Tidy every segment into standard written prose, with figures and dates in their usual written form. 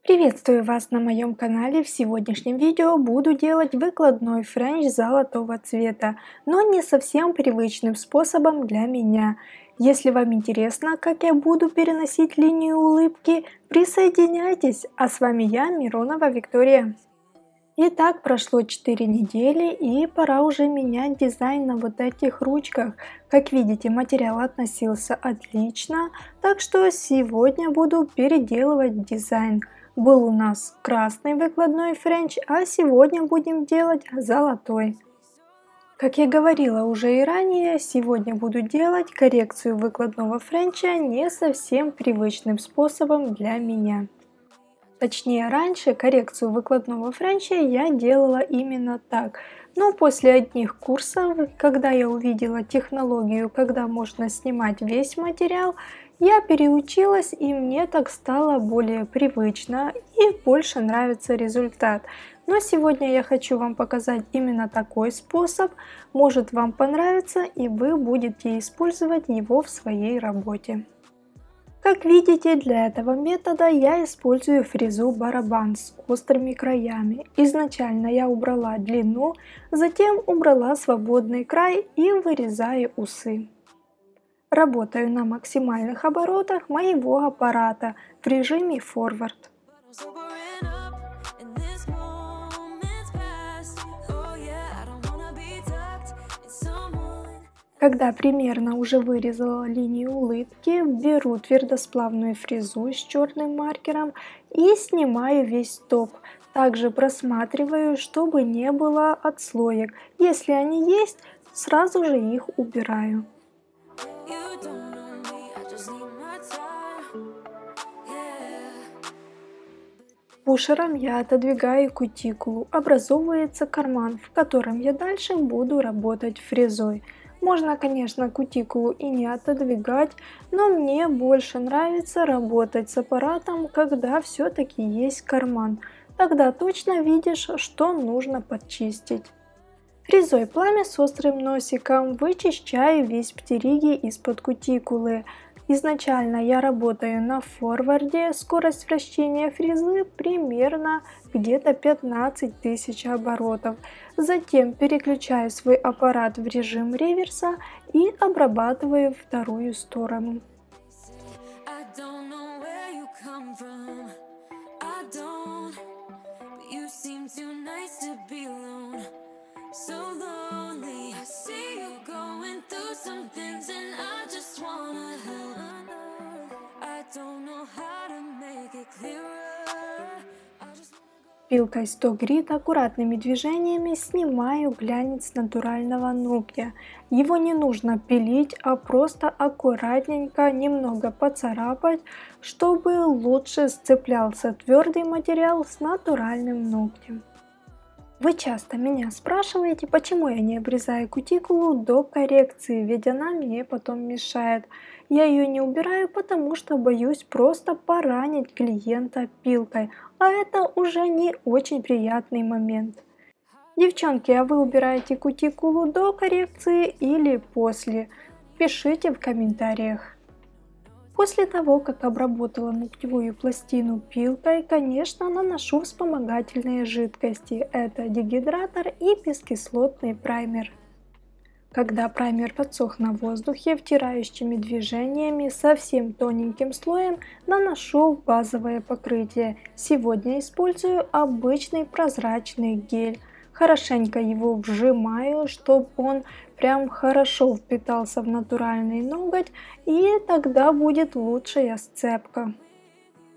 Приветствую вас на моем канале. В сегодняшнем видео буду делать выкладной френч золотого цвета, но не совсем привычным способом для меня. Если вам интересно, как я буду переносить линию улыбки, присоединяйтесь, а с вами я, Миронова Виктория. Итак, прошло 4 недели и пора уже менять дизайн на вот этих ручках. Как видите, материал относился отлично, так что сегодня буду переделывать дизайн. Был у нас красный выкладной френч, а сегодня будем делать золотой. Как я говорила уже и ранее, сегодня буду делать коррекцию выкладного френча не совсем привычным способом для меня. Точнее, раньше коррекцию выкладного френча я делала именно так. Но после одних курсов, когда я увидела технологию, когда можно снимать весь материал, я переучилась, и мне так стало более привычно и больше нравится результат. Но сегодня я хочу вам показать именно такой способ. Может вам понравится, и вы будете использовать его в своей работе. Как видите, для этого метода я использую фрезу барабан с острыми краями. Изначально я убрала длину, затем убрала свободный край и вырезаю усы. Работаю на максимальных оборотах моего аппарата в режиме форвард. Когда примерно уже вырезала линию улыбки, беру твердосплавную фрезу с черным маркером и снимаю весь топ. Также просматриваю, чтобы не было отслоек. Если они есть, сразу же их убираю. Пушером я отодвигаю кутикулу. Образовывается карман, в котором я дальше буду работать фрезой. Можно, конечно, кутикулу и не отодвигать, но мне больше нравится работать с аппаратом, когда все-таки есть карман. Тогда точно видишь, что нужно подчистить. Фрезой пламя с острым носиком вычищаю весь птериги из-под кутикулы. Изначально я работаю на форварде, скорость вращения фрезы примерно где-то 15 тысяч оборотов. Затем переключаю свой аппарат в режим реверса и обрабатываю вторую сторону. Пилкой 100 грит аккуратными движениями снимаю глянец натурального ногтя. Его не нужно пилить, а просто аккуратненько немного поцарапать, чтобы лучше сцеплялся твердый материал с натуральным ногтем. Вы часто меня спрашиваете, почему я не обрезаю кутикулу до коррекции, ведь она мне потом мешает. Я ее не убираю, потому что боюсь просто поранить клиента пилкой, а это уже не очень приятный момент. Девчонки, а вы убираете кутикулу до коррекции или после? Пишите в комментариях. После того, как обработала ногтевую пластину пилкой, конечно, наношу вспомогательные жидкости. Это дегидратор и бескислотный праймер. Когда праймер подсох на воздухе, втирающими движениями совсем тоненьким слоем наношу базовое покрытие. Сегодня использую обычный прозрачный гель. Хорошенько его вжимаю, чтобы он прям хорошо впитался в натуральный ноготь, и тогда будет лучшая сцепка.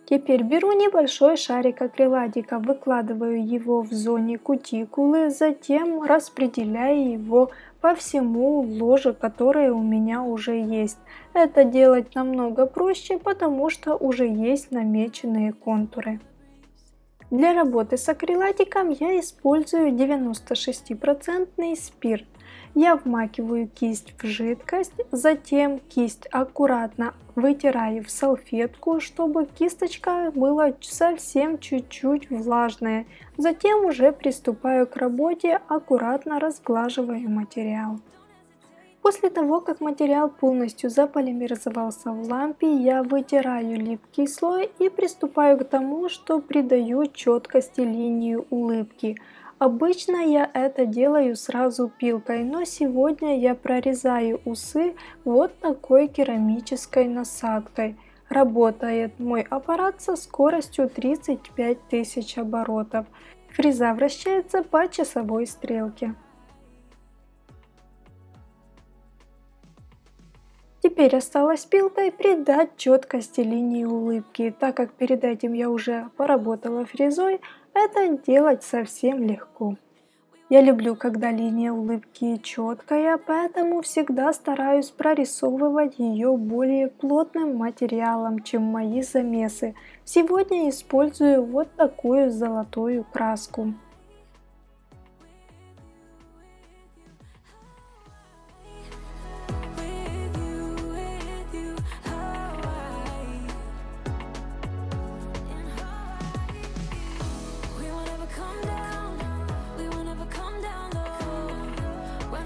Теперь беру небольшой шарик акрилатика, выкладываю его в зоне кутикулы, затем распределяю его по всему ложу, которое у меня уже есть. Это делать намного проще, потому что уже есть намеченные контуры. Для работы с акрилатиком я использую 96% спирт. Я вмакиваю кисть в жидкость, затем кисть аккуратно вытираю в салфетку, чтобы кисточка была совсем чуть-чуть влажная. Затем уже приступаю к работе, аккуратно разглаживая материал. После того, как материал полностью заполимеризовался в лампе, я вытираю липкий слой и приступаю к тому, что придаю четкости линии улыбки. Обычно я это делаю сразу пилкой, но сегодня я прорезаю усы вот такой керамической насадкой. Работает мой аппарат со скоростью 35 тысяч оборотов. Фреза вращается по часовой стрелке. Теперь осталось пилкой придать четкости линии улыбки. Так как перед этим я уже поработала фрезой, это делать совсем легко. Я люблю, когда линия улыбки четкая, поэтому всегда стараюсь прорисовывать ее более плотным материалом, чем мои замесы. Сегодня использую вот такую золотую краску.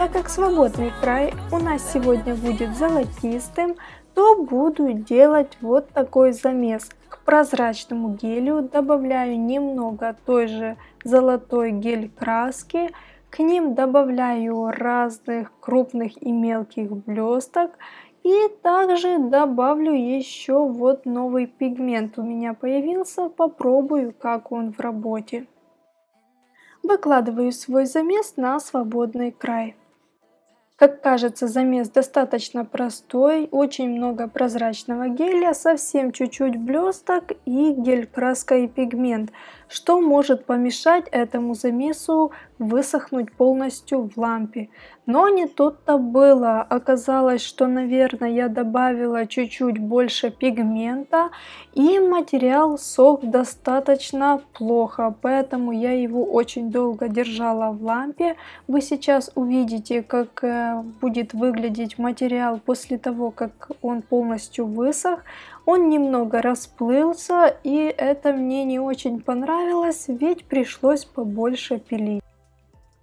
Так как свободный край у нас сегодня будет золотистым, то буду делать вот такой замес. К прозрачному гелю добавляю немного той же золотой гель краски. К ним добавляю разных крупных и мелких блесток. И также добавлю еще вот новый пигмент у меня появился. Попробую, как он в работе. Выкладываю свой замес на свободный край. Как кажется, замес достаточно простой, очень много прозрачного геля, совсем чуть-чуть блесток и гель, краска и пигмент, что может помешать этому замесу высохнуть полностью в лампе. Но не тут-то было. Оказалось, что, наверное, я добавила чуть-чуть больше пигмента, и материал сох достаточно плохо, поэтому я его очень долго держала в лампе. Вы сейчас увидите, как будет выглядеть материал после того, как он полностью высох. Он немного расплылся, и это мне не очень понравилось, ведь пришлось побольше пилить.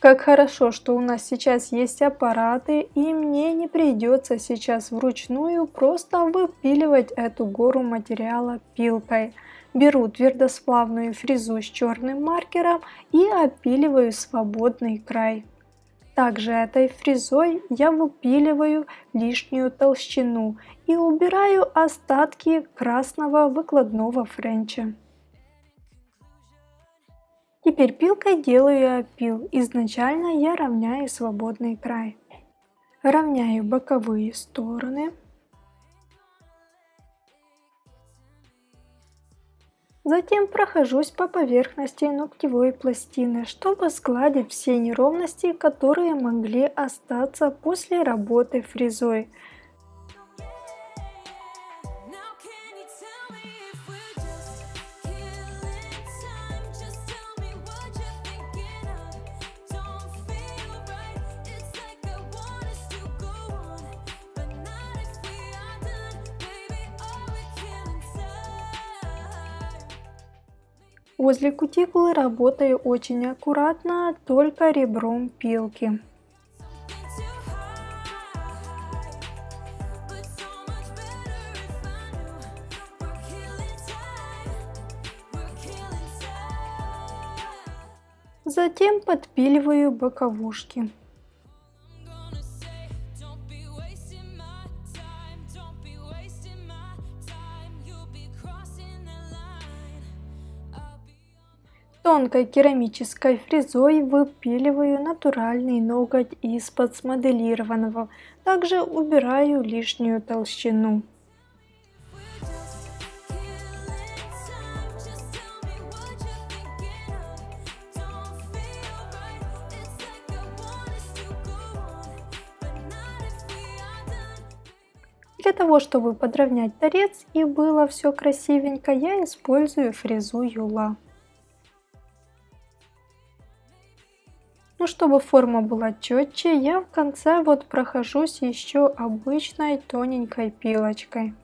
Как хорошо, что у нас сейчас есть аппараты, и мне не придется сейчас вручную просто выпиливать эту гору материала пилкой. Беру твердосплавную фрезу с черным маркером и опиливаю свободный край. Также этой фрезой я выпиливаю лишнюю толщину и убираю остатки красного выкладного френча. Теперь пилкой делаю опил. Изначально я равняю свободный край. Равняю боковые стороны. Затем прохожусь по поверхности ногтевой пластины, чтобы сгладить все неровности, которые могли остаться после работы фрезой. Возле кутикулы работаю очень аккуратно, только ребром пилки. Затем подпиливаю боковушки. Тонкой керамической фрезой выпиливаю натуральный ноготь из-под смоделированного. Также убираю лишнюю толщину. Для того, чтобы подровнять торец и было все красивенько, я использую фрезу Юла. Ну, чтобы форма была четче, я в конце вот прохожусь еще обычной тоненькой пилочкой.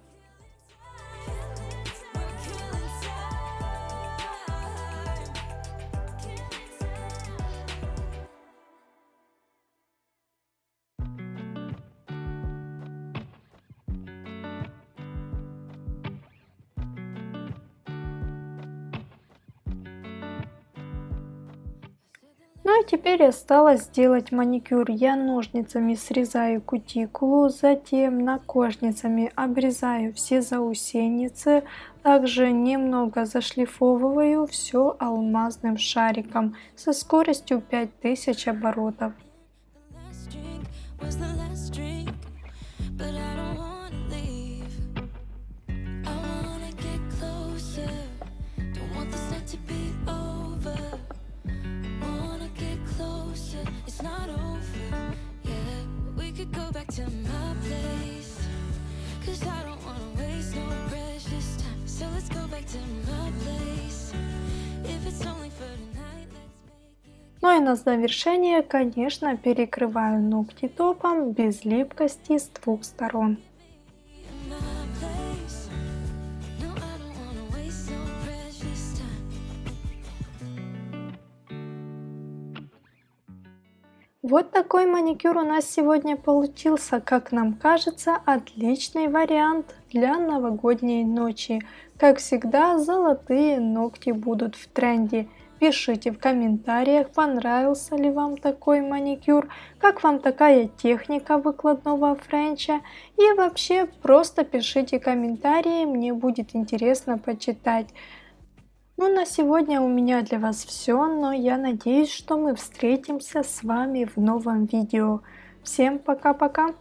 теперь осталось сделать маникюр. Я ножницами срезаю кутикулу, затем ножницами обрезаю все заусеницы, также немного зашлифовываю все алмазным шариком со скоростью 5000 оборотов. Ну и на завершение, конечно, перекрываю ногти топом без липкости с двух сторон. Вот такой маникюр у нас сегодня получился, как нам кажется, отличный вариант для новогодней ночи. Как всегда, золотые ногти будут в тренде. Пишите в комментариях, понравился ли вам такой маникюр, как вам такая техника выкладного френча. И вообще просто пишите комментарии, мне будет интересно почитать. Ну, на сегодня у меня для вас все, но я надеюсь, что мы встретимся с вами в новом видео. Всем пока-пока!